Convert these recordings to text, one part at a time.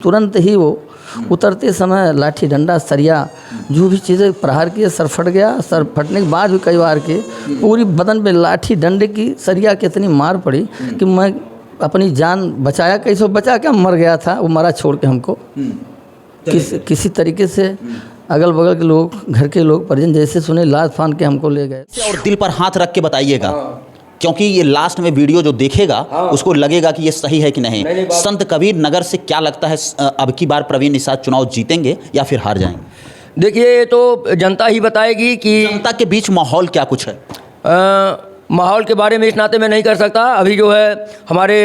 तुरंत ही वो उतरते समय लाठी डंडा सरिया जो भी चीज़ें प्रहार किए, सर फट गया। सर फटने के बाद भी कई बार के पूरी बदन पे लाठी डंडे की सरिया की इतनी मार पड़ी कि मैं अपनी जान बचाया, कैसे बचा के मर गया था। वो मरा छोड़ के हमको किसी तरीके से अगल बगल के लोग, घर के लोग, परिजन जैसे सुने लाद फान के हमको ले गए। और दिल पर हाथ रख के बताइएगा, क्योंकि ये लास्ट में वीडियो जो देखेगा उसको लगेगा कि ये सही है कि नहीं। संत कबीर नगर से क्या लगता है, अब की बार प्रवीण निषाद चुनाव जीतेंगे या फिर हार जाएंगे? देखिए, ये तो जनता ही बताएगी कि जनता के बीच माहौल क्या कुछ है। माहौल के बारे में इस नाते मैं नहीं कर सकता। अभी जो है हमारे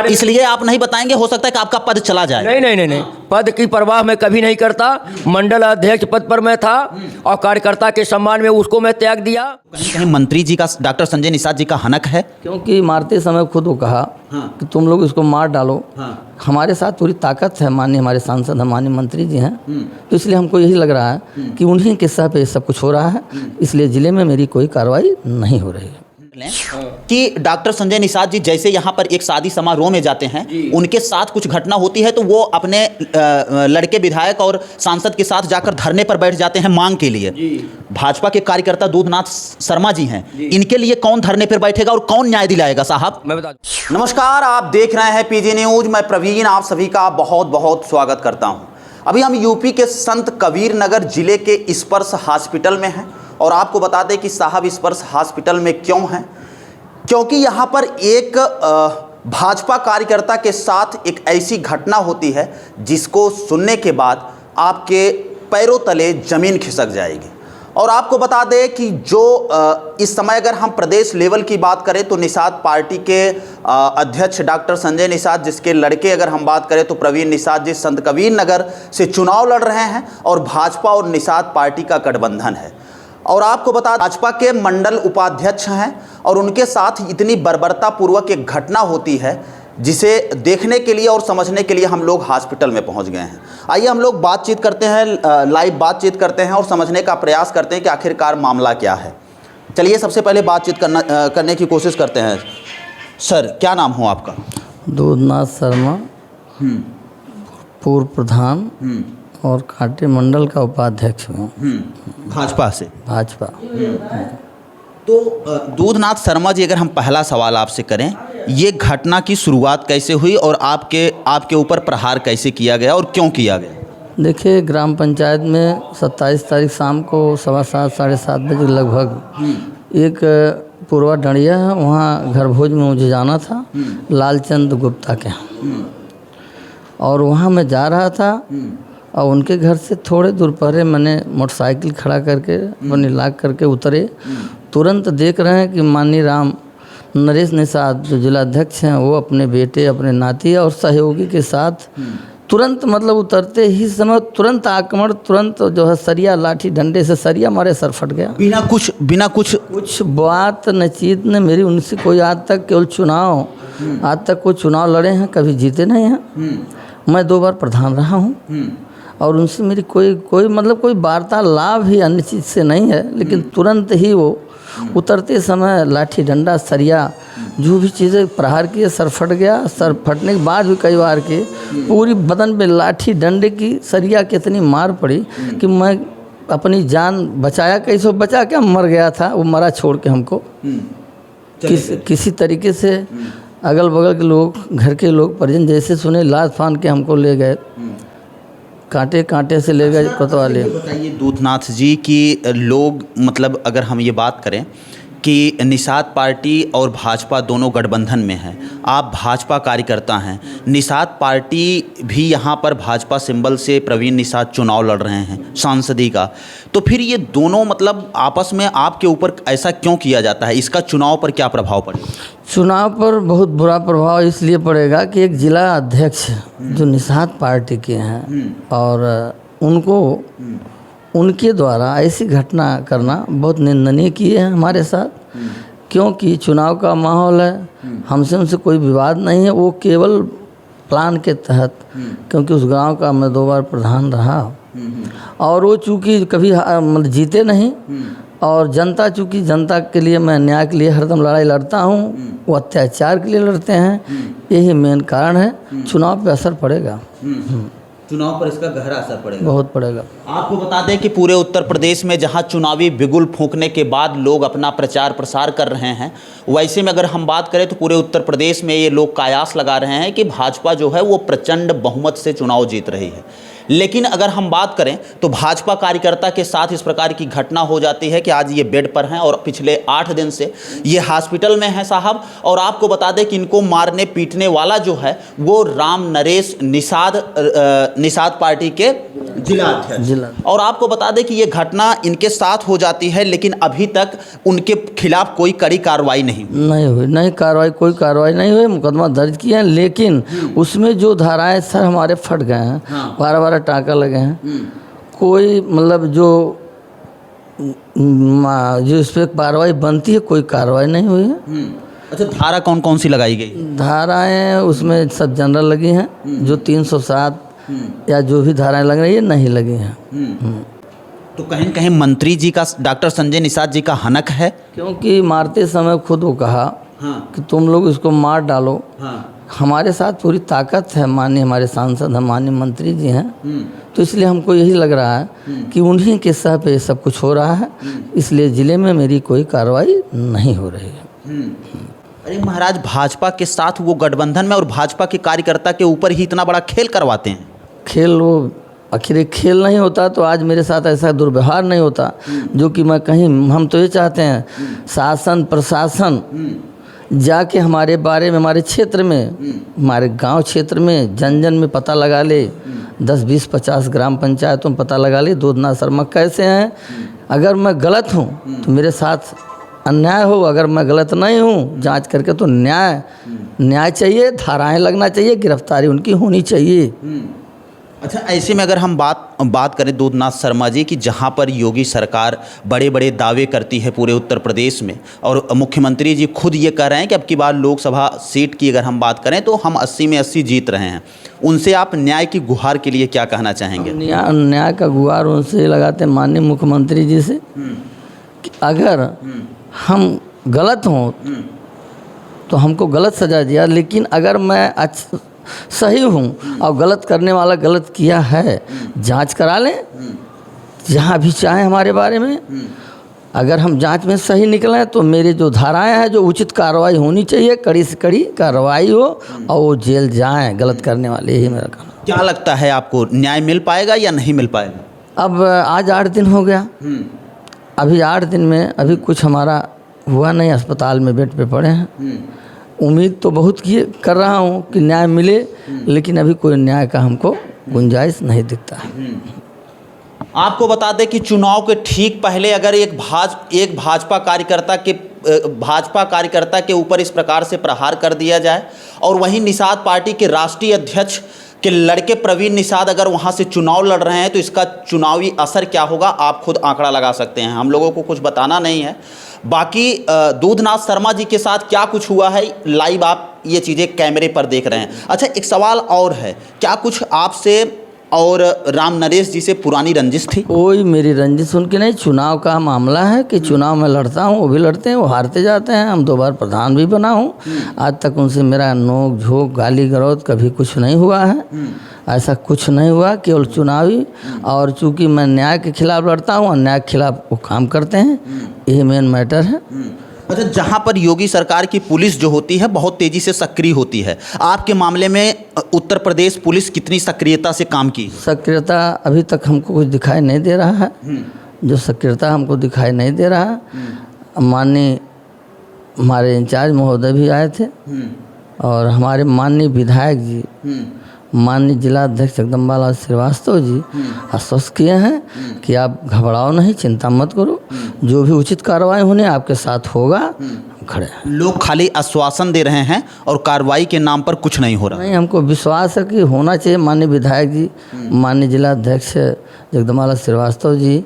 इसलिए आप नहीं बताएंगे, हो सकता है कि आपका पद चला जाए। नहीं, पद की परवाह मैं कभी नहीं करता। मंडल अध्यक्ष पद पर मैं था और कार्यकर्ता के सम्मान में उसको मैं त्याग दिया। कहीं कहीं मंत्री जी का, डॉक्टर संजय निषाद जी का हनक है, क्योंकि मारते समय खुद वो कहा कि तुम लोग इसको मार डालो। हमारे साथ पूरी ताकत है, माननीय हमारे सांसद, माननीय मंत्री जी हैं, तो इसलिए हमको यही लग रहा है कि उन्हीं के सह पे सब कुछ हो रहा है, इसलिए ज़िले में मेरी कोई कार्रवाई नहीं हो रही है। कि डॉक्टर संजय निषाद जी जैसे यहाँ पर एक शादी समारोह में जाते हैं, उनके साथ कुछ घटना होती है तो वो अपने लड़के विधायक और सांसद के साथ जाकर धरने पर बैठ जाते हैं मांग के लिए। भाजपा के कार्यकर्ता दूधनाथ शर्मा जी हैं, इनके लिए कौन धरने पर बैठेगा और कौन न्याय दिलाएगा साहब? मैं बता दूं। नमस्कार, आप देख रहे हैं पीजी न्यूज। मैं प्रवीण आप सभी का बहुत बहुत स्वागत करता हूँ। अभी हम यूपी के संत कबीर नगर जिले के स्पर्श हॉस्पिटल में हैं और आपको बता दें कि साहब स्पर्श हॉस्पिटल में क्यों हैं, क्योंकि यहाँ पर एक भाजपा कार्यकर्ता के साथ एक ऐसी घटना होती है जिसको सुनने के बाद आपके पैरों तले ज़मीन खिसक जाएगी। और आपको बता दें कि जो इस समय अगर हम प्रदेश लेवल की बात करें तो निषाद पार्टी के अध्यक्ष डॉक्टर संजय निषाद, जिसके लड़के अगर हम बात करें तो प्रवीण निषाद जी संत कबीर नगर से चुनाव लड़ रहे हैं और भाजपा और निषाद पार्टी का गठबंधन है। और आपको बता, भाजपा के मंडल उपाध्यक्ष हैं और उनके साथ इतनी बर्बरतापूर्वक एक घटना होती है जिसे देखने के लिए और समझने के लिए हम लोग हॉस्पिटल में पहुंच गए हैं। आइए हम लोग बातचीत करते हैं, लाइव बातचीत करते हैं और समझने का प्रयास करते हैं कि आखिरकार मामला क्या है। चलिए सबसे पहले बातचीत करने की कोशिश करते हैं। सर, क्या नाम हो आपका? दूधनाथ शर्मा, पूर्व प्रधान और कांटे मंडल का उपाध्यक्ष हूँ, भाजपा से। भाजपा। तो दूधनाथ शर्मा जी, अगर हम पहला सवाल आपसे करें, ये घटना की शुरुआत कैसे हुई और आपके ऊपर प्रहार कैसे किया गया और क्यों किया गया? देखिए, ग्राम पंचायत में 27 तारीख शाम को 7:15 साढ़े 7 बजे लगभग एक पूर्वा डंडिया है, वहाँ घर भोज में मुझे जाना था, लालचंद गुप्ता के यहाँ। और वहाँ मैं जा रहा था और उनके घर से थोड़े दूर पहले मैंने मोटरसाइकिल खड़ा करके अपनी लाक करके उतरे। तुरंत देख रहे हैं कि माननीय राम नरेश निषाद जो जिलाध्यक्ष हैं, वो अपने बेटे, अपने नाती और सहयोगी के साथ तुरंत, मतलब उतरते ही समय तुरंत आक्रमण, तुरंत जो है सरिया लाठी डंडे से सरिया मारे, सर फट गया। बिना कुछ बात नचीत ने मेरी उनसे कोई आज तक केवल चुनाव, आज तक कोई चुनाव लड़े हैं, कभी जीते नहीं हैं। मैं 2 बार प्रधान रहा हूँ और उनसे मेरी कोई मतलब कोई वार्तालाप ही अन्य चीज़ से नहीं है, लेकिन तुरंत ही वो उतरते समय लाठी डंडा सरिया जो भी चीज़ें प्रहार किए, सर फट गया। सर फटने के बाद भी कई बार के पूरी बदन पे लाठी डंडे की सरिया की इतनी मार पड़ी कि मैं अपनी जान बचाया, कैसे बचा के मर गया था। वो मरा छोड़ के हमको किसी तरीके से अगल बगल के लोग, घर के लोग, परिजन जैसे सुने लाद फान के हमको ले गए, कांटे से ले गए कोतवाली। बताइए दूधनाथ जी कि लोग, मतलब अगर हम ये बात करें कि निषाद पार्टी और भाजपा दोनों गठबंधन में हैं, आप भाजपा कार्यकर्ता हैं, निषाद पार्टी भी यहाँ पर भाजपा सिंबल से प्रवीण निषाद चुनाव लड़ रहे हैं सांसदी का, तो फिर ये दोनों मतलब आपस में आपके ऊपर ऐसा क्यों किया जाता है? इसका चुनाव पर क्या प्रभाव पड़ेगा? चुनाव पर बहुत बुरा प्रभाव इसलिए पड़ेगा कि एक जिला अध्यक्ष जो निषाद पार्टी के हैं और उनको उनके द्वारा ऐसी घटना करना बहुत निंदनीय किए हैं हमारे साथ। क्योंकि चुनाव का माहौल है, हमसे उनसे कोई विवाद नहीं है, वो केवल प्लान के तहत, क्योंकि उस गांव का मैं 2 बार प्रधान रहा और वो चूँकि कभी मतलब जीते नहीं और जनता, चूँकि जनता के लिए मैं न्याय के लिए हरदम लड़ाई लड़ता हूँ, वो अत्याचार के लिए लड़ते हैं, यही मेन कारण है। चुनाव पे असर पड़ेगा, चुनाव पर इसका गहरा असर पड़ेगा, बहुत पड़ेगा। आपको बता दें कि पूरे उत्तर प्रदेश में जहां चुनावी बिगुल फूंकने के बाद लोग अपना प्रचार प्रसार कर रहे हैं, वैसे में अगर हम बात करें तो पूरे उत्तर प्रदेश में ये लोग कयास लगा रहे हैं कि भाजपा जो है वो प्रचंड बहुमत से चुनाव जीत रही है। लेकिन अगर हम बात करें तो भाजपा कार्यकर्ता के साथ इस प्रकार की घटना हो जाती है कि आज ये बेड पर हैं और पिछले 8 दिन से ये हॉस्पिटल में हैं साहब। और आपको बता दें कि इनको मारने पीटने वाला जो है वो राम नरेश निषाद पार्टी के जिला अध्यक्ष। और आपको बता दें कि ये घटना इनके साथ हो जाती है, लेकिन अभी तक उनके खिलाफ कोई कड़ी कार्रवाई नहीं हुई, नहीं कार्रवाई, कोई कार्रवाई नहीं हुई। मुकदमा दर्ज किया है, लेकिन उसमें जो धाराएं सर हमारे फट गए हैं, बारह बारह टाँका लगे हैं, कोई मतलब जो इस पर कार्रवाई बनती है, कोई कार्रवाई नहीं हुई है। अच्छा, धारा कौन कौन सी लगाई गई? धाराएं उसमें सब जनरल लगी हैं, जो 307 या जो भी धाराएं लग रही है नहीं लगी हैं। तो कहीं कहीं मंत्री जी का, डॉक्टर संजय निषाद जी का हनक है, क्योंकि मारते समय खुद वो कहा कि तुम लोग इसको मार डालो। हमारे साथ पूरी ताकत है, माननीय हमारे सांसद हैं, माननीय मंत्री जी हैं, तो इसलिए हमको यही लग रहा है कि उन्हीं के सह पे सब कुछ हो रहा है, इसलिए ज़िले में मेरी कोई कार्रवाई नहीं हो रही है। अरे महाराज, भाजपा के साथ वो गठबंधन में और भाजपा के कार्यकर्ता के ऊपर ही इतना बड़ा खेल करवाते हैं। खेल, वो आखिर एक खेल नहीं होता तो आज मेरे साथ ऐसा दुर्व्यवहार नहीं होता, जो कि मैं कहीं, हम तो ये चाहते हैं शासन प्रशासन जाके हमारे बारे में, हमारे क्षेत्र में, हमारे गांव क्षेत्र में जन जन में पता लगा ले, 10, 20, 50 ग्राम पंचायतों में पता लगा ले दूधना शर्मा कैसे हैं। अगर मैं गलत हूँ तो मेरे साथ अन्याय हो, अगर मैं गलत नहीं हूँ जांच करके तो न्याय चाहिए, धाराएं लगना चाहिए, गिरफ्तारी उनकी होनी चाहिए। अच्छा, ऐसे में अगर हम बात करें दूधनाथ शर्मा जी की, जहां पर योगी सरकार बड़े बड़े दावे करती है पूरे उत्तर प्रदेश में, और मुख्यमंत्री जी खुद ये कह रहे हैं कि अब की बार लोकसभा सीट की अगर हम बात करें तो हम 80 में 80 जीत रहे हैं, उनसे आप न्याय की गुहार के लिए क्या कहना चाहेंगे? न्याय का गुहार उनसे लगाते हैं माननीय मुख्यमंत्री जी से कि अगर हम गलत हों तो हमको गलत सजा दिया, लेकिन अगर मैं सही हूँ और गलत करने वाला गलत किया है, जांच करा लें जहाँ भी चाहें हमारे बारे में। अगर हम जांच में सही निकलें तो मेरे जो धाराएं हैं, जो उचित कार्रवाई होनी चाहिए, कड़ी से कड़ी कार्रवाई हो और वो जेल जाएं गलत करने वाले, यही मेरा कहना। क्या लगता है आपको, न्याय मिल पाएगा या नहीं मिल पाएगा? अब आज 8 दिन हो गया, अभी 8 दिन में अभी कुछ हमारा हुआ नहीं, अस्पताल में बेड पे पड़े हैं। उम्मीद तो बहुत कर रहा हूँ कि न्याय मिले, लेकिन अभी कोई न्याय का हमको गुंजाइश नहीं दिखता है। आपको बता दें कि चुनाव के ठीक पहले अगर एक भाजपा कार्यकर्ता के ऊपर इस प्रकार से प्रहार कर दिया जाए, और वहीं निषाद पार्टी के राष्ट्रीय अध्यक्ष के लड़के प्रवीण निषाद अगर वहां से चुनाव लड़ रहे हैं, तो इसका चुनावी असर क्या होगा आप खुद आंकड़ा लगा सकते हैं, हम लोगों को कुछ बताना नहीं है। बाकी दूधनाथ शर्मा जी के साथ क्या कुछ हुआ है, लाइव आप ये चीज़ें कैमरे पर देख रहे हैं। अच्छा, एक सवाल और है, क्या कुछ आपसे और राम नरेश जी से पुरानी रंजिश थी? कोई मेरी रंजिश उनकी नहीं, चुनाव का मामला है कि चुनाव में लड़ता हूँ, वो भी लड़ते हैं, वो हारते जाते हैं। हम 2 बार प्रधान भी बना हूँ, आज तक उनसे मेरा नोक झोंक गाली गलौज कभी कुछ नहीं हुआ है, ऐसा कुछ नहीं हुआ, केवल चुनावी। और चूँकि मैं न्याय के खिलाफ लड़ता हूँ, अन्याय के खिलाफ वो काम करते हैं, यही मेन मैटर है। अच्छा, जहाँ पर योगी सरकार की पुलिस जो होती है बहुत तेज़ी से सक्रिय होती है, आपके मामले में उत्तर प्रदेश पुलिस कितनी सक्रियता से काम की? सक्रियता अभी तक हमको कुछ दिखाई नहीं दे रहा है, जो सक्रियता हमको दिखाई नहीं दे रहा है। माननीय हमारे इंचार्ज महोदय भी आए थे, और हमारे माननीय विधायक जी, माननीय जिला अध्यक्ष जगदम्बालाल श्रीवास्तव जी आश्वस्त किए हैं कि आप घबराओ नहीं, चिंता मत करो, जो भी उचित कार्रवाई होने आपके साथ होगा, हम खड़े हैं। लोग खाली आश्वासन दे रहे हैं और कार्रवाई के नाम पर कुछ नहीं हो रहा। नहीं, हमको विश्वास है कि होना चाहिए। माननीय विधायक जी, माननीय जिला अध्यक्ष जगदम्बालाल श्रीवास्तव जी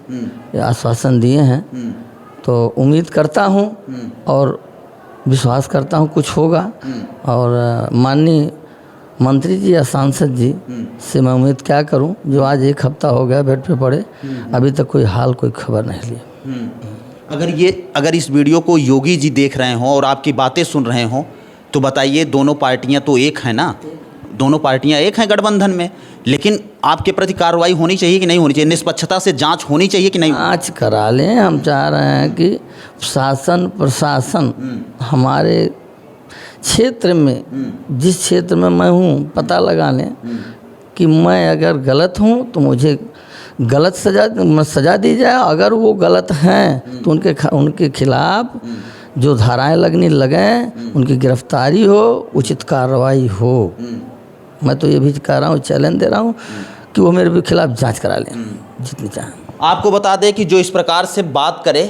आश्वासन दिए हैं, तो उम्मीद करता हूँ और विश्वास करता हूँ कुछ होगा। और माननीय मंत्री जी या सांसद जी से मैं उम्मीद क्या करूं, जो आज 1 हफ्ता हो गया बेड पे पड़े, अभी तक कोई हाल कोई खबर नहीं ली। अगर इस वीडियो को योगी जी देख रहे हों और आपकी बातें सुन रहे हों तो बताइए, दोनों पार्टियां तो एक हैं ना, दोनों पार्टियां एक हैं गठबंधन में, लेकिन आपके प्रति कार्रवाई होनी चाहिए कि नहीं होनी चाहिए? निष्पक्षता से जांच होनी चाहिए कि नहीं? जांच करा लें। हम चाह रहे हैं कि शासन प्रशासन हमारे क्षेत्र में, जिस क्षेत्र में मैं हूँ, पता लगा लें कि मैं अगर गलत हूँ तो मुझे गलत सज़ा दी जाए, अगर वो गलत हैं तो उनके खिलाफ जो धाराएं लगनी लगें, उनकी गिरफ्तारी हो, उचित कार्रवाई हो। मैं तो ये भी कह रहा हूँ, चैलेंज दे रहा हूँ कि वो मेरे भी खिलाफ जांच करा लें जितनी चाहें। आपको बता दें कि जो इस प्रकार से बात करे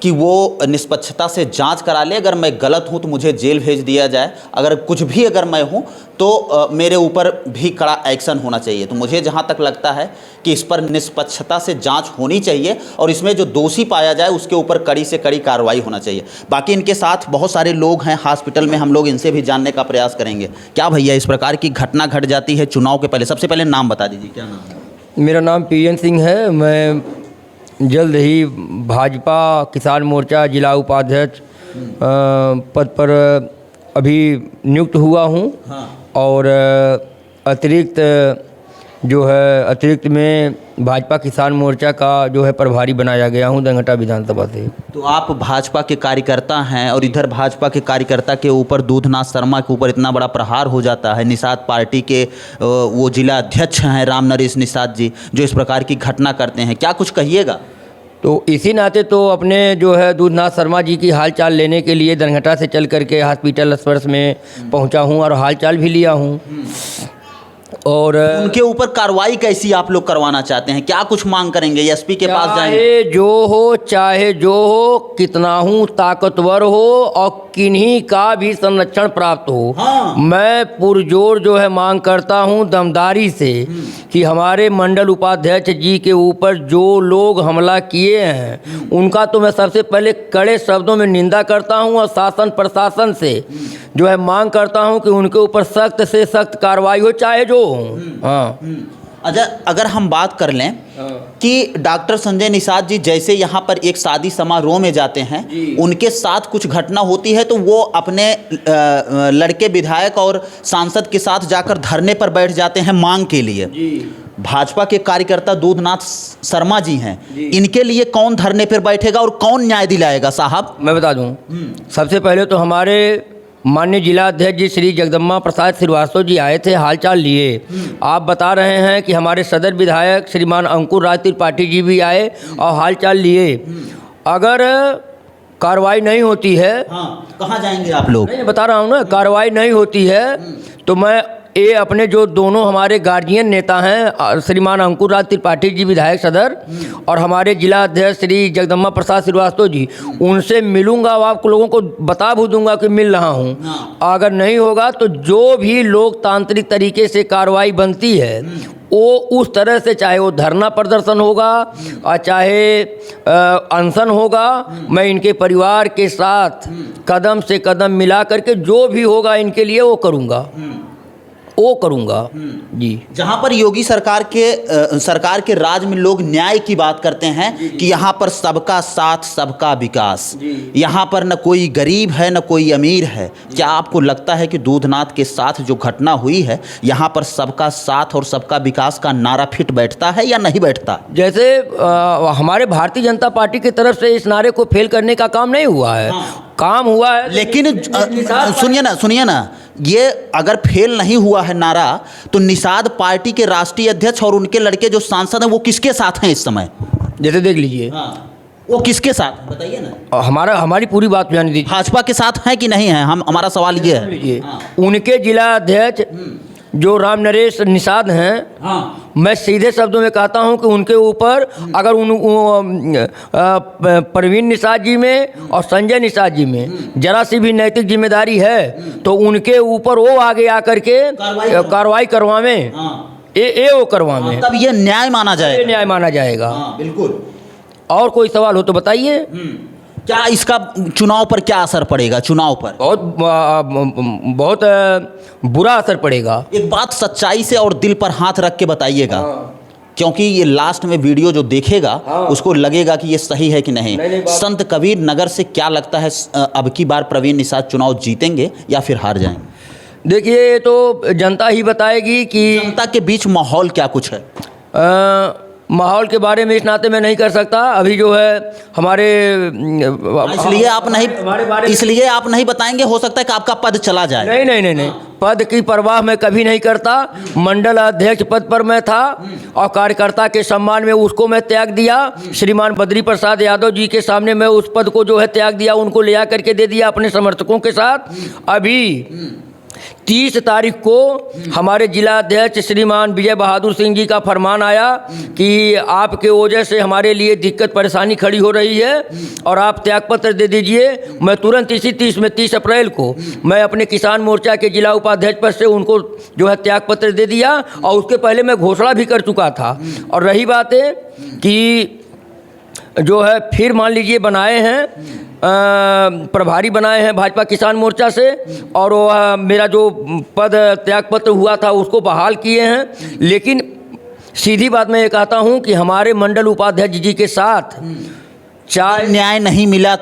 कि वो निष्पक्षता से जांच करा ले, अगर मैं गलत हूं तो मुझे जेल भेज दिया जाए, अगर कुछ भी अगर मैं हूं तो मेरे ऊपर भी कड़ा एक्शन होना चाहिए। तो मुझे जहां तक लगता है कि इस पर निष्पक्षता से जांच होनी चाहिए और इसमें जो दोषी पाया जाए उसके ऊपर कड़ी से कड़ी कार्रवाई होना चाहिए। बाकी इनके साथ बहुत सारे लोग हैं हॉस्पिटल में, हम लोग इनसे भी जानने का प्रयास करेंगे। क्या भैया, इस प्रकार की घटना घट जाती है चुनाव के पहले, सबसे पहले नाम बता दीजिए, क्या नाम है? मेरा नाम पीएन सिंह है। मैं जल्द ही भाजपा किसान मोर्चा जिला उपाध्यक्ष पद पर अभी नियुक्त हुआ हूँ। हाँ। और अतिरिक्त में भाजपा किसान मोर्चा का जो है प्रभारी बनाया गया हूँ दंगटा विधानसभा से। तो आप भाजपा के कार्यकर्ता हैं और इधर भाजपा के कार्यकर्ता के ऊपर दूधनाथ शर्मा के ऊपर इतना बड़ा प्रहार हो जाता है। निषाद पार्टी के वो जिला अध्यक्ष हैं राम नरेश निषाद जी, जो इस प्रकार की घटना करते हैं, क्या कुछ कहिएगा? तो इसी नाते तो अपने जो है दूधनाथ शर्मा जी की हालचाल लेने के लिए दनघटा से चल करके हॉस्पिटल स्पर्श में पहुंचा हूं और हालचाल भी लिया हूं। और उनके ऊपर कार्रवाई कैसी आप लोग करवाना चाहते हैं? क्या कुछ मांग करेंगे? एसपी के पास जाएंगे? चाहे जो हो, कितना हूँ ताकतवर हो और किन्हीं का भी संरक्षण प्राप्त हो। हाँ। मैं पुरजोर जो है मांग करता हूँ दमदारी से कि हमारे मंडल उपाध्यक्ष जी के ऊपर जो लोग हमला किए हैं उनका तो मैं सबसे पहले कड़े शब्दों में निंदा करता हूँ और शासन प्रशासन से जो है मांग करता हूँ कि उनके ऊपर सख्त से सख्त कार्रवाई हो, चाहे जो हो। हाँ। अच्छा, अगर हम बात कर लें कि डॉक्टर संजय निषाद जी जैसे यहाँ पर एक शादी समारोह में जाते हैं, उनके साथ कुछ घटना होती है तो वो अपने लड़के विधायक और सांसद के साथ जाकर धरने पर बैठ जाते हैं मांग के लिए। भाजपा के कार्यकर्ता दूधनाथ शर्मा जी हैं, इनके लिए कौन धरने पर बैठेगा और कौन न्याय दिलाएगा? साहब मैं बता दूं, सबसे पहले तो हमारे माननीय जिला अध्यक्ष जी श्री जगदम्बा प्रसाद श्रीवास्तव जी आए थे, हालचाल लिए। आप बता रहे हैं कि हमारे सदर विधायक श्रीमान अंकुर राज त्रिपाठी जी भी आए और हालचाल लिए। अगर कार्रवाई नहीं होती है, कहाँ जाएंगे आप लोग? नहीं, बता रहा हूँ ना, कार्रवाई नहीं होती है तो मैं ये अपने जो दोनों हमारे गार्जियन नेता हैं श्रीमान अंकुर राज त्रिपाठी जी विधायक सदर और हमारे जिला अध्यक्ष श्री जगदम्बा प्रसाद श्रीवास्तव जी, उनसे मिलूंगा और आप लोगों को बता भी दूंगा कि मिल रहा हूं। अगर नहीं होगा तो जो भी लोकतांत्रिक तरीके से कार्रवाई बनती है वो उस तरह से, चाहे वो धरना प्रदर्शन होगा और चाहे अनशन होगा, मैं इनके परिवार के साथ कदम से कदम मिला करके जो भी होगा इनके लिए वो करूँगा जी। जहां पर योगी सरकार के राज में लोग न्याय की बात करते हैं कि यहाँ पर सबका साथ सबका विकास, यहाँ पर न कोई गरीब है न कोई अमीर है, क्या आपको लगता है कि दूधनाथ के साथ जो घटना हुई है यहाँ पर सबका साथ और सबका विकास का नारा फिट बैठता है या नहीं बैठता? जैसे हमारे भारतीय जनता पार्टी की तरफ से इस नारे को फेल करने का काम नहीं हुआ है। काम हुआ है, लेकिन सुनिए ना, ये अगर फेल नहीं हुआ है नारा, तो निषाद पार्टी के राष्ट्रीय अध्यक्ष और उनके लड़के जो सांसद हैं वो किसके साथ हैं इस समय? जैसे देख लीजिए। वो किसके साथ बताइए ना? हमारी पूरी बात जान दीजिए। भाजपा के साथ हैं कि नहीं है? हमारा सवाल ये है। उनके जिला अध्यक्ष जो राम नरेश निषाद हैं, मैं सीधे शब्दों में कहता हूं कि उनके ऊपर अगर प्रवीण निषाद जी में और संजय निषाद जी में जरा सी भी नैतिक जिम्मेदारी है तो उनके ऊपर वो आगे आकर के कार्रवाई करवावें, वो करवावें, तब ये न्याय माना जाएगा। न्याय माना जाएगा। बिल्कुल। और कोई सवाल हो तो बताइए। क्या इसका चुनाव पर क्या असर पड़ेगा? चुनाव पर बहुत बुरा असर पड़ेगा। एक बात सच्चाई से और दिल पर हाथ रख के बताइएगा क्योंकि ये लास्ट में वीडियो जो देखेगा उसको लगेगा कि ये सही है कि नहीं। संत कबीर नगर से क्या लगता है, अब की बार प्रवीण निषाद चुनाव जीतेंगे या फिर हार जाएंगे? देखिए, ये तो जनता ही बताएगी कि जनता के बीच माहौल क्या कुछ है। माहौल के बारे में इस नाते मैं नहीं कर सकता। अभी जो है हमारे इसलिए आप नहीं बताएंगे, हो सकता है कि आपका पद चला जाए। नहीं, पद की परवाह मैं कभी नहीं करता। मंडल अध्यक्ष पद पर मैं था और कार्यकर्ता के सम्मान में उसको मैं त्याग दिया। श्रीमान बद्री प्रसाद यादव जी के सामने मैं उस पद को जो है त्याग दिया, उनको ले आकर के दे दिया अपने समर्थकों के साथ। अभी 30 तारीख को हमारे जिला अध्यक्ष श्रीमान विजय बहादुर सिंह जी का फरमान आया कि आपके वजह से हमारे लिए दिक्कत परेशानी खड़ी हो रही है और आप त्यागपत्र दे दीजिए। मैं तुरंत इसी 30 अप्रैल को मैं अपने किसान मोर्चा के जिला उपाध्यक्ष पद से उनको जो है त्यागपत्र दे दिया और उसके पहले मैं घोषणा भी कर चुका था। और रही बात है कि जो है फिर मान लीजिए बनाए हैं, प्रभारी बनाए हैं भाजपा किसान मोर्चा से, और वह मेरा जो पद त्यागपत्र हुआ था उसको बहाल किए हैं। लेकिन सीधी बात मैं ये कहता हूं कि हमारे मंडल उपाध्यक्ष जी के साथ चाहे न्याय नहीं मिला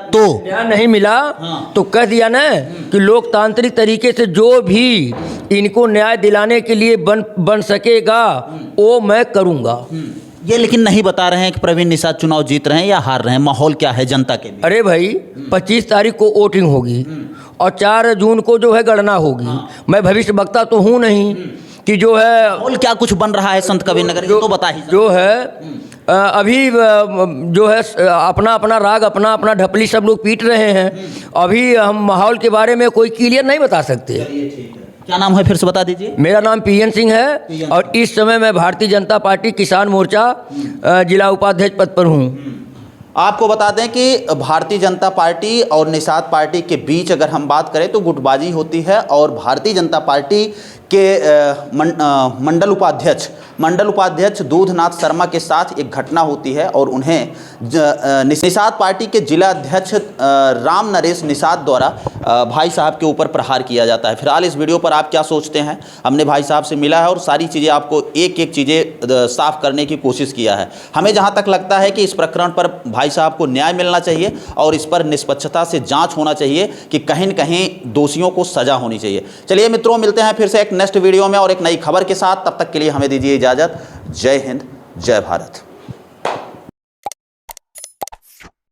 तो कह दिया ना कि लोकतांत्रिक तरीके से जो भी इनको न्याय दिलाने के लिए बन सकेगा वो मैं करूँगा। ये लेकिन नहीं बता रहे हैं कि प्रवीण निषाद चुनाव जीत रहे हैं या हार रहे हैं, माहौल क्या है जनता के लिए? अरे भाई, 25 तारीख को वोटिंग होगी और 4 जून को जो है गणना होगी। मैं भविष्य वक्ता तो हूँ नहीं कि जो है माहौल क्या कुछ बन रहा है संत कबीर नगर, तो बता ही। जो है अभी जो है अपना अपना राग अपना अपना ढपली सब लोग पीट रहे हैं। अभी हम माहौल के बारे में कोई क्लियर नहीं बता सकते। क्या नाम है, फिर से बता दीजिए। मेरा नाम पीएन सिंह है और इस समय मैं भारतीय जनता पार्टी किसान मोर्चा जिला उपाध्यक्ष पद पर हूँ। आपको बता दें कि भारतीय जनता पार्टी और निषाद पार्टी के बीच अगर हम बात करें तो गुटबाजी होती है और भारतीय जनता पार्टी के मंडल उपाध्यक्ष दूधनाथ शर्मा के साथ एक घटना होती है और उन्हें निषाद पार्टी के जिला अध्यक्ष राम नरेश निषाद द्वारा भाई साहब के ऊपर प्रहार किया जाता है। फिलहाल इस वीडियो पर आप क्या सोचते हैं? हमने भाई साहब से मिला है और सारी चीज़ें आपको एक एक चीज़ें साफ करने की कोशिश किया है। हमें जहाँ तक लगता है कि इस प्रकरण पर भाई साहब को न्याय मिलना चाहिए और इस पर निष्पक्षता से जाँच होना चाहिए कि कहीं न कहीं दोषियों को सज़ा होनी चाहिए। चलिए मित्रों, मिलते हैं फिर से एक नेक्स्ट वीडियो में और एक नई खबर के साथ। तब तक के लिए हमें दीजिए इजाज़त। जय हिंद, जय भारत।